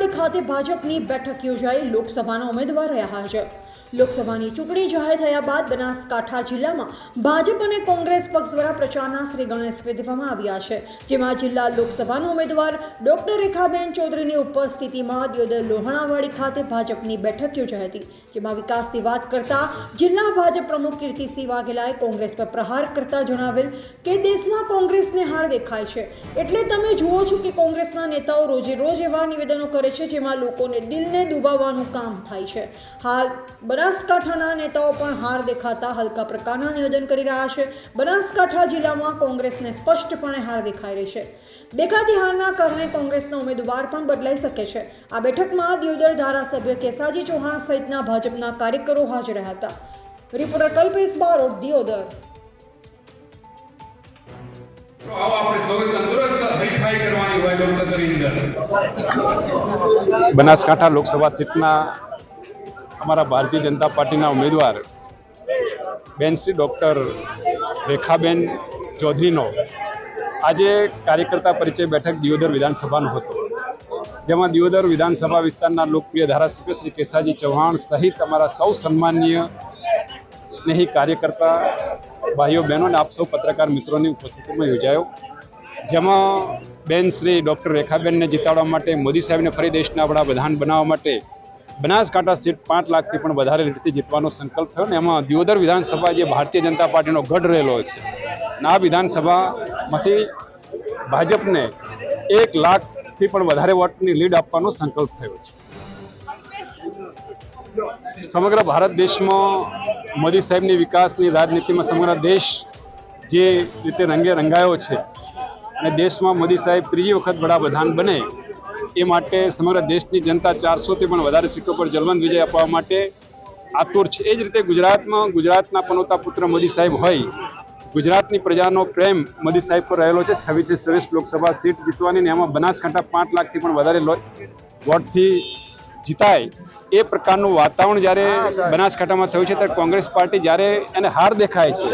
લોહાણાવાડી ખાતે ભાજપની બેઠક યોજાઈ લોકસભાના ઉમેદવાર રહ્યા હાજર। લોકસભાની ચૂંટણી જાહેર થયા બાદ બનાસકાંઠા જિલ્લામાં ભાજપ અને કોંગ્રેસ પક્ષ દ્વારા પ્રચારના શ્રી ગણેશ દેવામાં આવ્યા છે, જેમાં જિલ્લા લોકસભાના ઉમેદવાર ડોક્ટર રેખાબેન ચૌધરીની ઉપસ્થિતિમાં દિયોદર લોહાણાવાડી ખાતે ભાજપની બેઠક યોજાઈ હતી, જેમાં વિકાસની વાત કરતા જિલ્લા ભાજપ પ્રમુખ કીર્તિસિંહ વાઘેલાએ કોંગ્રેસ પર પ્રહાર કરતા જણાવેલ કે દેશમાં કોંગ્રેસને હાર દેખાય છે, એટલે તમે જુઓ છો કે કોંગ્રેસના નેતાઓ રોજે રોજ એવા નિવેદનો કરે છે જેમાં લોકોને દિલને દુભાવવાનું કામ થાય છે। હાલ બનાસકાંઠાના નેતાઓ પણ હાર દેખાતા હલકા પ્રકારના નિવેદન કરી રહ્યા છે। બનાસકાંઠા જિલ્લામાં કોંગ્રેસને સ્પષ્ટપણે હાર દેખાઈ રહી છે। દેખાતી હારના કારણે કોંગ્રેસના ઉમેદવાર પણ બદલાઈ શકે છે। આ બેઠકમાં દિયોદર ધારાસભ્ય કેસાજી ચૌહાણ સહિતના ભાજપના કાર્યકરો હાજર રહ્યા હતા। રિપોર્ટર કલ્પેશ બારોટ, દિયોદર। બનાસકાંઠા લોકસભા સીટના અમારા ભારતીય જનતા પાર્ટીના ઉમેદવાર બેન શ્રી ડૉક્ટર રેખાબેન ચૌધરીનો આજે કાર્યકર્તા પરિચય બેઠક દિયોદર વિધાનસભાનો હતો, જેમાં દિયોદર વિધાનસભા વિસ્તારના લોકપ્રિય ધારાસભ્ય શ્રી કેસાજી ચૌહાણ સહિત અમારા સૌ સન્માનીય સ્નેહી કાર્યકર્તા ભાઈઓ બહેનો અને આપ સૌ પત્રકાર મિત્રોની ઉપસ્થિતિમાં યોજાયો, જેમાં બેન શ્રી ડૉક્ટર રેખાબેનને જીતાડવા માટે, મોદી સાહેબને ફરી દેશના વડાપ્રધાન બનાવવા માટે બનાસકાંઠા સીટ 5 લાખથી પણ વધારે લીડથી જીતવાનો સંકલ્પ થયો ને એમાં દિયોદર વિધાનસભા જે ભારતીય જનતા પાર્ટીનો ગઢ રહેલો છે, આ વિધાનસભામાંથી ભાજપને 1 લાખથી પણ વધારે વોટની લીડ આપવાનો સંકલ્પ થયો છે। સમગ્ર ભારત દેશમાં મોદી સાહેબની વિકાસની રાજનીતિમાં સમગ્ર દેશ જે રીતે રંગે રંગાયો છે અને દેશમાં મોદી સાહેબ ત્રીજી વખત વડાપ્રધાન બને એ માટે સમગ્ર દેશની જનતા 400થી પણ વધારે સીટો પર જલવંત વિજય આપવા માટે આતુર છે। એ જ રીતે ગુજરાતમાં ગુજરાતના પનોતા પુત્ર મોદી સાહેબ હોય, ગુજરાતની પ્રજાનો પ્રેમ મોદી સાહેબ પર રહેલો છે। 26 લોકસભા સીટ જીતવાની ને એમાં બનાસકાંઠા 5 લાખથી પણ વધારે વોટથી જીતાય એ પ્રકારનું વાતાવરણ જ્યારે બનાસકાંઠામાં થયું છે, ત્યારે કોંગ્રેસ પાર્ટી જ્યારે એને હાર દેખાય છે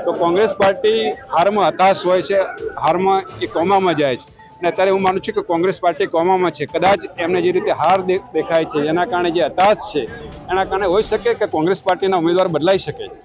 તો કોંગ્રેસ પાર્ટી હારમાં હતાશ હોય છે, હારમાં એ કોમામાં જાય છે અને અત્યારે હું માનું છું કે કોંગ્રેસ પાર્ટી કોમામાં છે। કદાચ એમને જે રીતે હાર દેખાય છે એના કારણે જે હતાશ છે એના કારણે હોઈ શકે કે કોંગ્રેસ પાર્ટીના ઉમેદવાર બદલાઈ શકે છે।